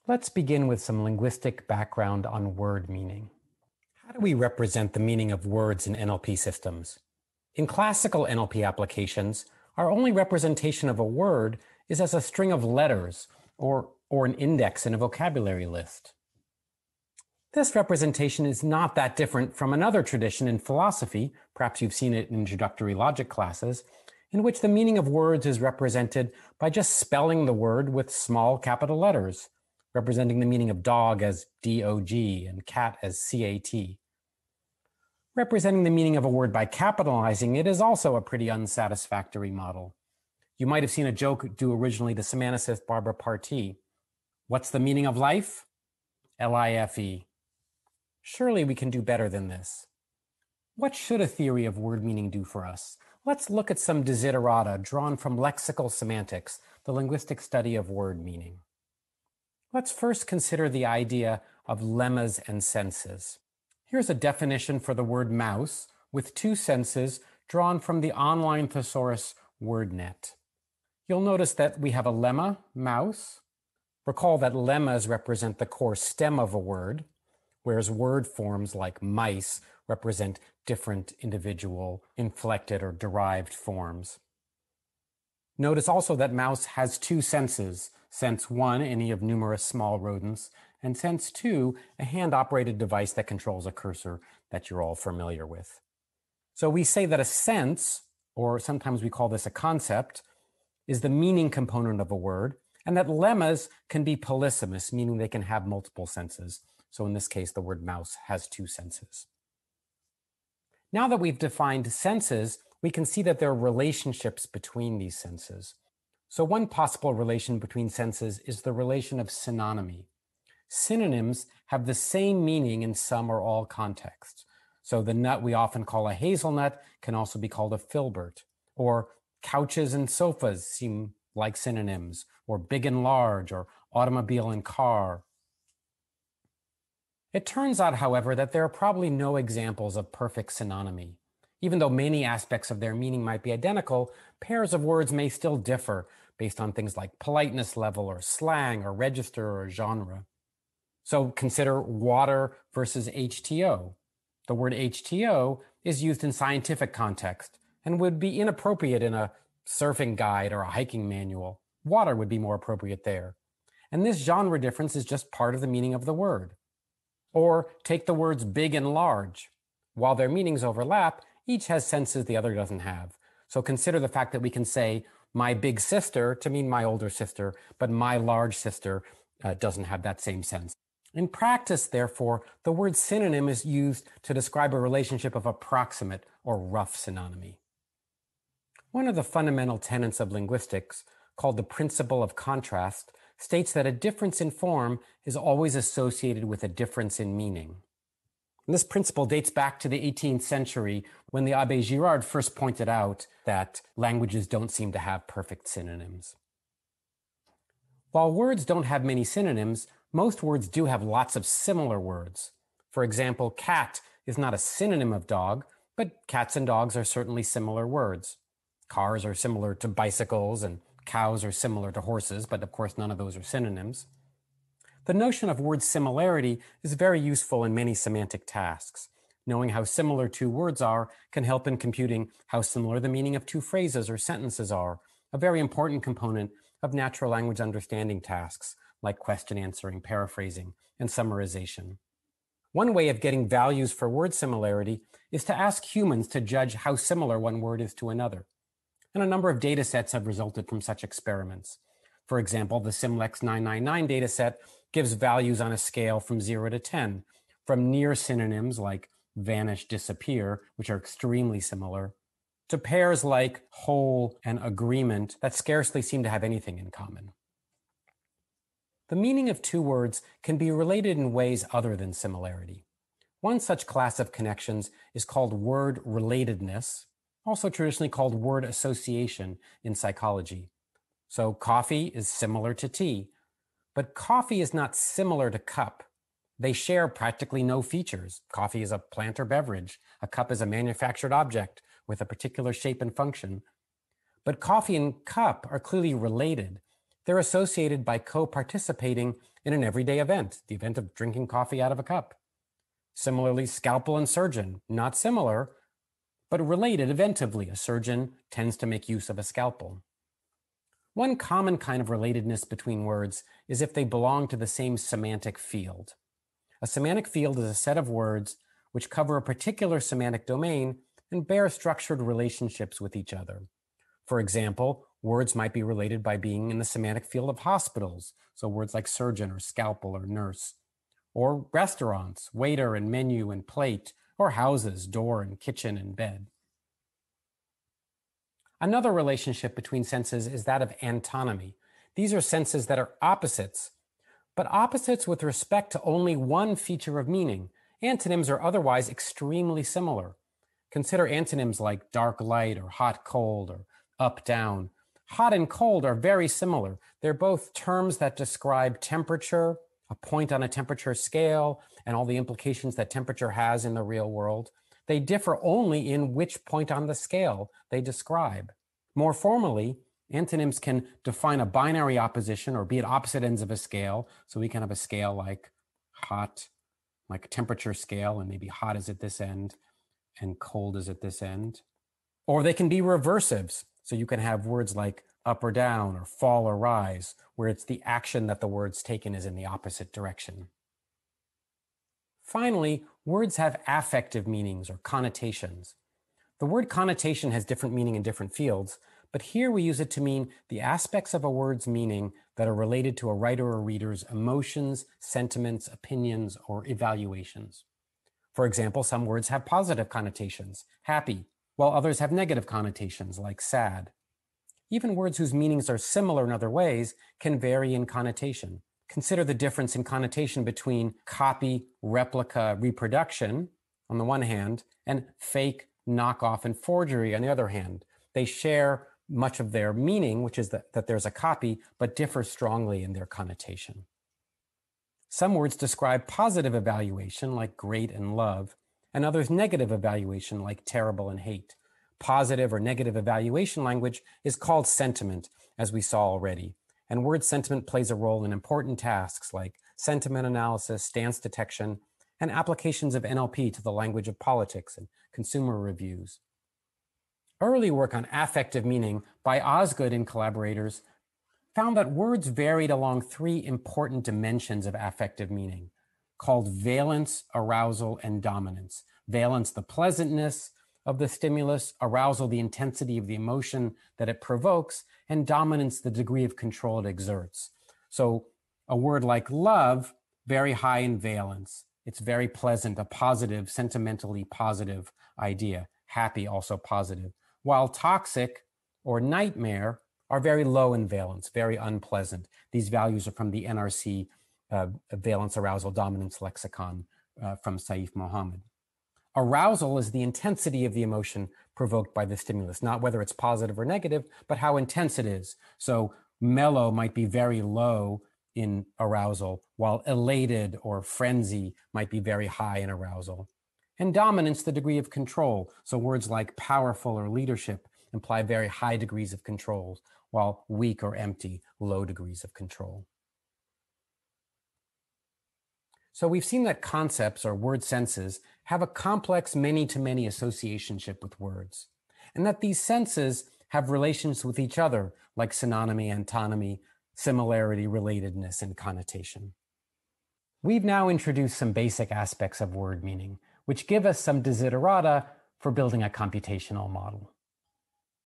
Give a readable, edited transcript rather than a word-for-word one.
Let's begin with some linguistic background on word meaning. How do we represent the meaning of words in NLP systems? In classical NLP applications, our only representation of a word is as a string of letters or an index in a vocabulary list. This representation is not that different from another tradition in philosophy, perhaps you've seen it in introductory logic classes, in which the meaning of words is represented by just spelling the word with small capital letters, representing the meaning of dog as D-O-G and cat as C-A-T. Representing the meaning of a word by capitalizing it is also a pretty unsatisfactory model. You might have seen a joke due originally to semanticist Barbara Partee. What's the meaning of life? L-I-F-E. Surely we can do better than this. What should a theory of word meaning do for us? Let's look at some desiderata drawn from lexical semantics, the linguistic study of word meaning. Let's first consider the idea of lemmas and senses. Here's a definition for the word mouse with two senses drawn from the online thesaurus WordNet. You'll notice that we have a lemma, mouse. Recall that lemmas represent the core stem of a word, whereas word forms like mice represent different individual inflected or derived forms. Notice also that mouse has two senses. Sense 1, any of numerous small rodents, and sense 2, a hand-operated device that controls a cursor that you're all familiar with. So we say that a sense, or sometimes we call this a concept, is the meaning component of a word, and that lemmas can be polysemous, meaning they can have multiple senses. So in this case, the word mouse has two senses. Now that we've defined senses, we can see that there are relationships between these senses. So one possible relation between senses is the relation of synonymy. Synonyms have the same meaning in some or all contexts. So the nut we often call a hazelnut can also be called a filbert, or couches and sofas seem like synonyms, or big and large, or automobile and car. It turns out, however, that there are probably no examples of perfect synonymy. Even though many aspects of their meaning might be identical, pairs of words may still differ based on things like politeness level or slang or register or genre. So consider water versus H2O. The word H2O is used in scientific context and would be inappropriate in a surfing guide or a hiking manual. Water would be more appropriate there. And this genre difference is just part of the meaning of the word. Or take the words big and large. While their meanings overlap, each has senses the other doesn't have. So consider the fact that we can say my big sister to mean my older sister, but my large sister doesn't have that same sense. In practice, therefore, the word synonym is used to describe a relationship of approximate or rough synonymy. One of the fundamental tenets of linguistics, called the principle of contrast, states that a difference in form is always associated with a difference in meaning. And this principle dates back to the 18th century when the Abbé Girard first pointed out that languages don't seem to have perfect synonyms. While words don't have many synonyms, most words do have lots of similar words. For example, cat is not a synonym of dog, but cats and dogs are certainly similar words. Cars are similar to bicycles and cows are similar to horses, but of course none of those are synonyms. The notion of word similarity is very useful in many semantic tasks. Knowing how similar two words are can help in computing how similar the meaning of two phrases or sentences are, a very important component of natural language understanding tasks like question answering, paraphrasing, and summarization. One way of getting values for word similarity is to ask humans to judge how similar one word is to another. And a number of data sets have resulted from such experiments. For example, the Simlex 999 dataset gives values on a scale from 0 to 10, from near synonyms like vanish, disappear, which are extremely similar, to pairs like whole and agreement that scarcely seem to have anything in common. The meaning of two words can be related in ways other than similarity. One such class of connections is called word relatedness, also traditionally called word association in psychology. So coffee is similar to tea, but coffee is not similar to cup. They share practically no features. Coffee is a plant or beverage. A cup is a manufactured object with a particular shape and function. But coffee and cup are clearly related. They're associated by co-participating in an everyday event, the event of drinking coffee out of a cup. Similarly, scalpel and surgeon, not similar, but related eventively. A surgeon tends to make use of a scalpel. One common kind of relatedness between words is if they belong to the same semantic field. A semantic field is a set of words which cover a particular semantic domain and bear structured relationships with each other. For example, words might be related by being in the semantic field of hospitals, so words like surgeon or scalpel or nurse, or restaurants, waiter and menu and plate, or houses, door and kitchen and bed. Another relationship between senses is that of antonymy. These are senses that are opposites, but opposites with respect to only one feature of meaning. Antonyms are otherwise extremely similar. Consider antonyms like dark light or hot cold or up down. Hot and cold are very similar. They're both terms that describe temperature, a point on a temperature scale, and all the implications that temperature has in the real world. They differ only in which point on the scale they describe. More formally, antonyms can define a binary opposition or be at opposite ends of a scale. So we can have a scale like hot, like a temperature scale, and maybe hot is at this end and cold is at this end. Or they can be reversives. So you can have words like up or down or fall or rise, where it's the action that the word's taken is in the opposite direction. Finally, words have affective meanings or connotations. The word connotation has different meaning in different fields, but here we use it to mean the aspects of a word's meaning that are related to a writer or reader's emotions, sentiments, opinions, or evaluations. For example, some words have positive connotations, happy, while others have negative connotations, like sad. Even words whose meanings are similar in other ways can vary in connotation. Consider the difference in connotation between copy, replica, reproduction, on the one hand, and fake, knockoff, and forgery, on the other hand. They share much of their meaning, which is that there's a copy, but differ strongly in their connotation. Some words describe positive evaluation, like great and love, and others negative evaluation, like terrible and hate. Positive or negative evaluation language is called sentiment, as we saw already. And word sentiment plays a role in important tasks like sentiment analysis, stance detection, and applications of NLP to the language of politics and consumer reviews. Early work on affective meaning by Osgood and collaborators found that words varied along three important dimensions of affective meaning, called valence, arousal, and dominance. Valence, the pleasantness of the stimulus, arousal, the intensity of the emotion that it provokes, and dominance, the degree of control it exerts. So a word like love, very high in valence. It's very pleasant, a positive, sentimentally positive idea. Happy, also positive. While toxic or nightmare are very low in valence, very unpleasant. These values are from the NRC Valence, Arousal, Dominance Lexicon from Saif Mohammed. Arousal is the intensity of the emotion provoked by the stimulus, not whether it's positive or negative, but how intense it is. So mellow might be very low in arousal, while elated or frenzy might be very high in arousal. And dominance, the degree of control. So words like powerful or leadership imply very high degrees of control, while weak or empty, low degrees of control. So we've seen that concepts or word senses have a complex many-to-many associationship with words, and that these senses have relations with each other, like synonymy, antonymy, similarity, relatedness, and connotation. We've now introduced some basic aspects of word meaning, which give us some desiderata for building a computational model.